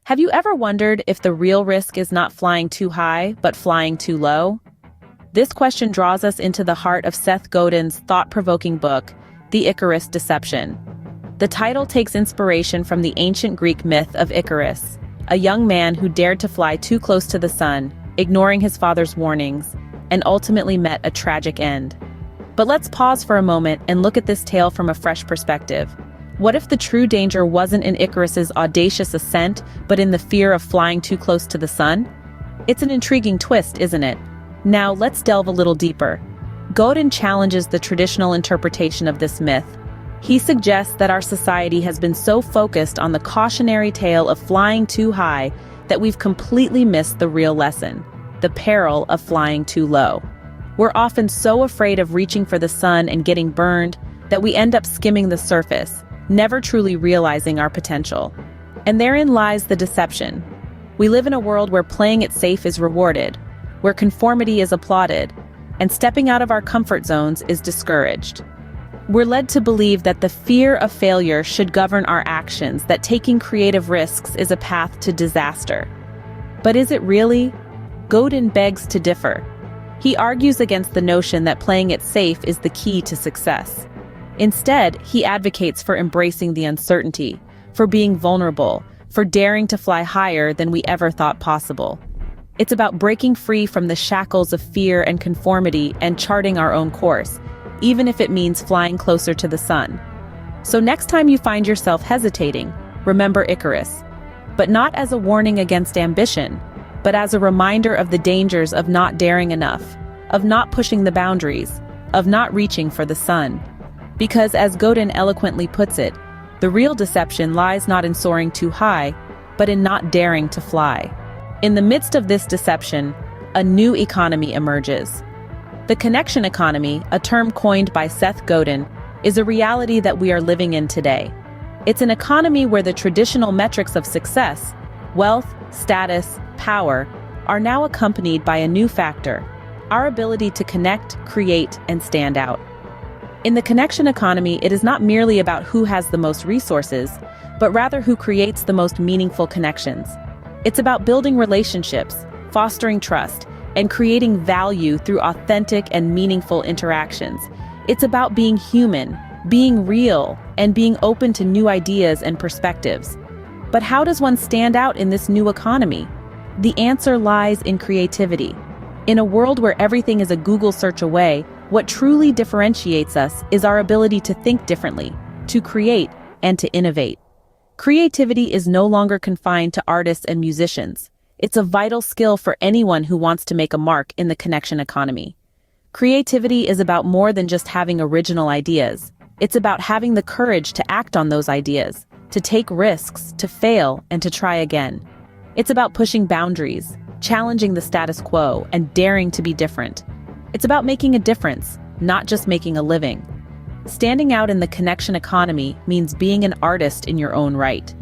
Have you ever wondered if the real risk is not flying too high, but flying too low? This question draws us into the heart of Seth Godin's thought-provoking book, The Icarus Deception. The title takes inspiration from the ancient Greek myth of Icarus, a young man who dared to fly too close to the sun, ignoring his father's warnings, and ultimately met a tragic end. But let's pause for a moment and look at this tale from a fresh perspective. What if the true danger wasn't in Icarus's audacious ascent, but in the fear of flying too close to the sun? It's an intriguing twist, isn't it? Now let's delve a little deeper. Godin challenges the traditional interpretation of this myth. He suggests that our society has been so focused on the cautionary tale of flying too high that we've completely missed the real lesson, the peril of flying too low. We're often so afraid of reaching for the sun and getting burned that we end up skimming the surface, never truly realizing our potential. And therein lies the deception. We live in a world where playing it safe is rewarded, where conformity is applauded, and stepping out of our comfort zones is discouraged. We're led to believe that the fear of failure should govern our actions, that taking creative risks is a path to disaster. But is it really? Godin begs to differ. He argues against the notion that playing it safe is the key to success. Instead, he advocates for embracing the uncertainty, for being vulnerable, for daring to fly higher than we ever thought possible. It's about breaking free from the shackles of fear and conformity and charting our own course, even if it means flying closer to the sun. So next time you find yourself hesitating, remember Icarus. But not as a warning against ambition, but as a reminder of the dangers of not daring enough, of not pushing the boundaries, of not reaching for the sun. Because as Godin eloquently puts it, the real deception lies not in soaring too high, but in not daring to fly. In the midst of this deception, a new economy emerges. The connection economy, a term coined by Seth Godin, is a reality that we are living in today. It's an economy where the traditional metrics of success, wealth, status, power, are now accompanied by a new factor: our ability to connect, create, and stand out. In the connection economy, it is not merely about who has the most resources, but rather who creates the most meaningful connections. It's about building relationships, fostering trust, and creating value through authentic and meaningful interactions. It's about being human, being real, and being open to new ideas and perspectives. But how does one stand out in this new economy? The answer lies in creativity. In a world where everything is a Google search away, what truly differentiates us is our ability to think differently, to create, and to innovate. Creativity is no longer confined to artists and musicians. It's a vital skill for anyone who wants to make a mark in the connection economy. Creativity is about more than just having original ideas. It's about having the courage to act on those ideas, to take risks, to fail, and to try again. It's about pushing boundaries, challenging the status quo, and daring to be different. It's about making a difference, not just making a living. Standing out in the connection economy means being an artist in your own right.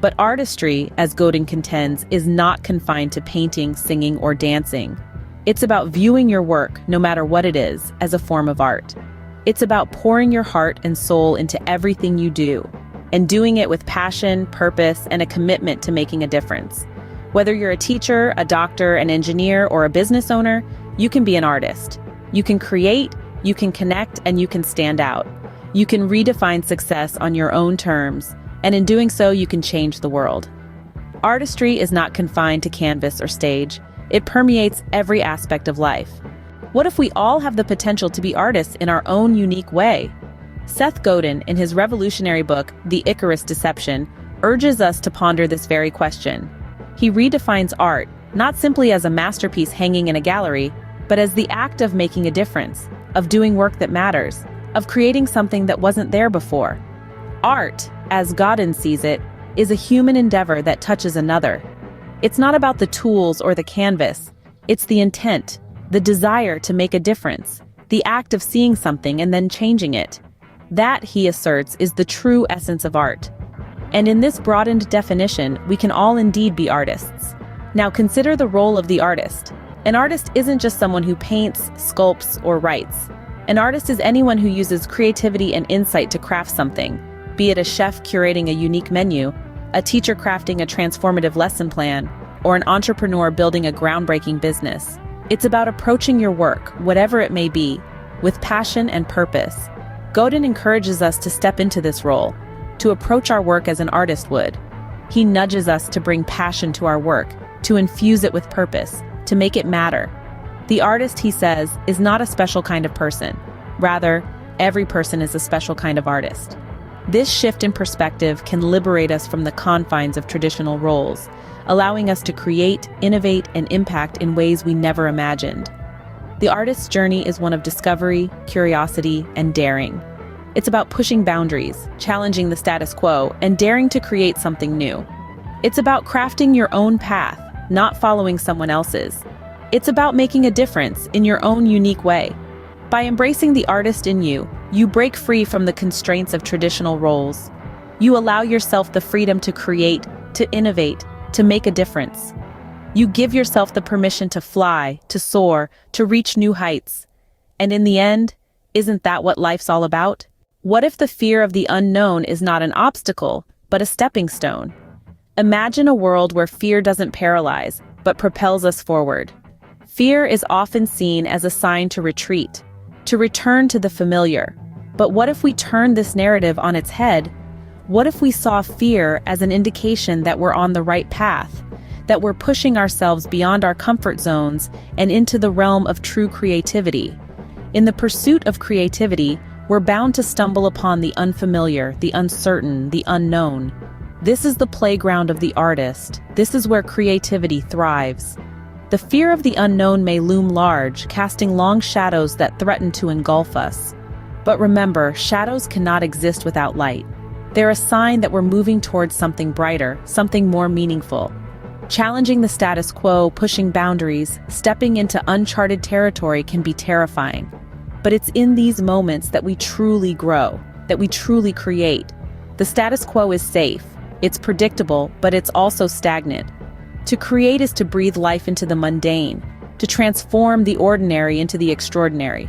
But artistry, as Godin contends, is not confined to painting, singing, or dancing. It's about viewing your work, no matter what it is, as a form of art. It's about pouring your heart and soul into everything you do, and doing it with passion, purpose, and a commitment to making a difference. Whether you're a teacher, a doctor, an engineer, or a business owner, you can be an artist. You can create, you can connect, and you can stand out. You can redefine success on your own terms, and in doing so, you can change the world. Artistry is not confined to canvas or stage. It permeates every aspect of life. What if we all have the potential to be artists in our own unique way? Seth Godin, in his revolutionary book, The Icarus Deception, urges us to ponder this very question. He redefines art, not simply as a masterpiece hanging in a gallery, but as the act of making a difference, of doing work that matters, of creating something that wasn't there before. Art, as Godin sees it, is a human endeavor that touches another. It's not about the tools or the canvas. It's the intent, the desire to make a difference, the act of seeing something and then changing it. That, he asserts, is the true essence of art. And in this broadened definition, we can all indeed be artists. Now consider the role of the artist. An artist isn't just someone who paints, sculpts, or writes. An artist is anyone who uses creativity and insight to craft something, be it a chef curating a unique menu, a teacher crafting a transformative lesson plan, or an entrepreneur building a groundbreaking business. It's about approaching your work, whatever it may be, with passion and purpose. Godin encourages us to step into this role, to approach our work as an artist would. He nudges us to bring passion to our work, to infuse it with purpose, to make it matter. The artist, he says, is not a special kind of person. Rather, every person is a special kind of artist. This shift in perspective can liberate us from the confines of traditional roles, allowing us to create, innovate, and impact in ways we never imagined. The artist's journey is one of discovery, curiosity, and daring. It's about pushing boundaries, challenging the status quo, and daring to create something new. It's about crafting your own path, not following someone else's. It's about making a difference in your own unique way. By embracing the artist in you, you break free from the constraints of traditional roles. You allow yourself the freedom to create, to innovate, to make a difference. You give yourself the permission to fly, to soar, to reach new heights. And in the end, isn't that what life's all about? What if the fear of the unknown is not an obstacle, but a stepping stone? Imagine a world where fear doesn't paralyze, but propels us forward. Fear is often seen as a sign to retreat, to return to the familiar. But what if we turn this narrative on its head? What if we saw fear as an indication that we're on the right path, that we're pushing ourselves beyond our comfort zones and into the realm of true creativity? In the pursuit of creativity, we're bound to stumble upon the unfamiliar, the uncertain, the unknown. This is the playground of the artist. This is where creativity thrives. The fear of the unknown may loom large, casting long shadows that threaten to engulf us. But remember, shadows cannot exist without light. They're a sign that we're moving towards something brighter, something more meaningful. Challenging the status quo, pushing boundaries, stepping into uncharted territory can be terrifying. But it's in these moments that we truly grow, that we truly create. The status quo is safe. It's predictable, but it's also stagnant. To create is to breathe life into the mundane, to transform the ordinary into the extraordinary.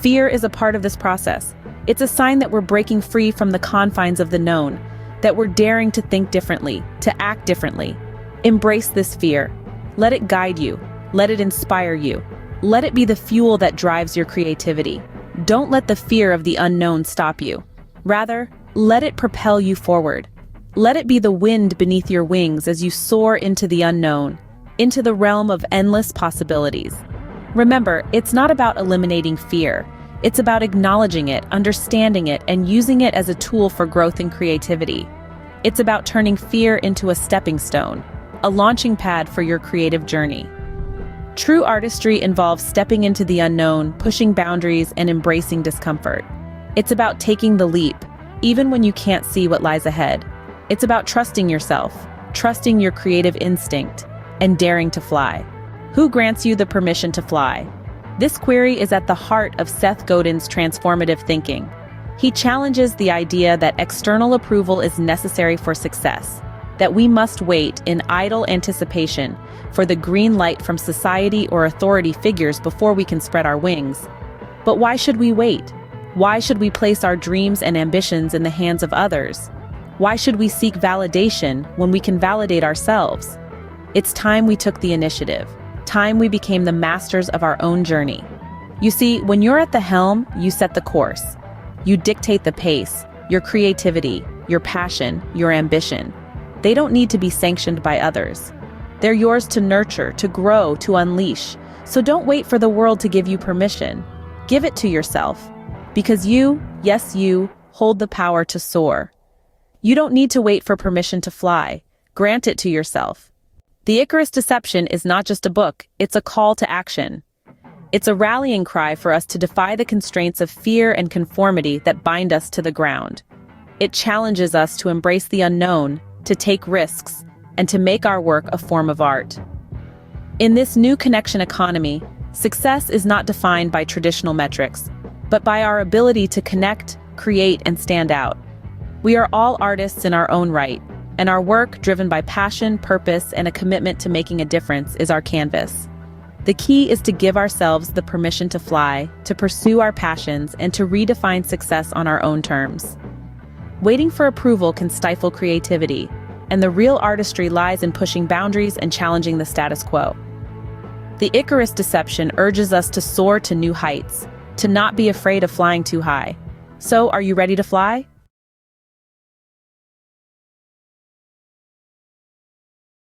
Fear is a part of this process. It's a sign that we're breaking free from the confines of the known, that we're daring to think differently, to act differently. Embrace this fear. Let it guide you. Let it inspire you. Let it be the fuel that drives your creativity. Don't let the fear of the unknown stop you. Rather, let it propel you forward. Let it be the wind beneath your wings as you soar into the unknown, into the realm of endless possibilities. Remember, it's not about eliminating fear. It's about acknowledging it, understanding it, and using it as a tool for growth and creativity. It's about turning fear into a stepping stone, a launching pad for your creative journey. True artistry involves stepping into the unknown, pushing boundaries, and embracing discomfort. It's about taking the leap, even when you can't see what lies ahead. It's about trusting yourself, trusting your creative instinct, and daring to fly. Who grants you the permission to fly? This query is at the heart of Seth Godin's transformative thinking. He challenges the idea that external approval is necessary for success, that we must wait in idle anticipation for the green light from society or authority figures before we can spread our wings. But why should we wait? Why should we place our dreams and ambitions in the hands of others? Why should we seek validation when we can validate ourselves? It's time we took the initiative. Time we became the masters of our own journey. You see, when you're at the helm, you set the course. You dictate the pace, your creativity, your passion, your ambition. They don't need to be sanctioned by others. They're yours to nurture, to grow, to unleash. So don't wait for the world to give you permission. Give it to yourself. Because you, yes you, hold the power to soar. You don't need to wait for permission to fly. Grant it to yourself. The Icarus Deception is not just a book, it's a call to action. It's a rallying cry for us to defy the constraints of fear and conformity that bind us to the ground. It challenges us to embrace the unknown, to take risks, and to make our work a form of art. In this new connection economy, success is not defined by traditional metrics, but by our ability to connect, create, and stand out. We are all artists in our own right, and our work, driven by passion, purpose, and a commitment to making a difference, is our canvas. The key is to give ourselves the permission to fly, to pursue our passions, and to redefine success on our own terms. Waiting for approval can stifle creativity. and the real artistry lies in pushing boundaries and challenging the status quo. The Icarus deception urges us to soar to new heights, to not be afraid of flying too high. So, are you ready to fly?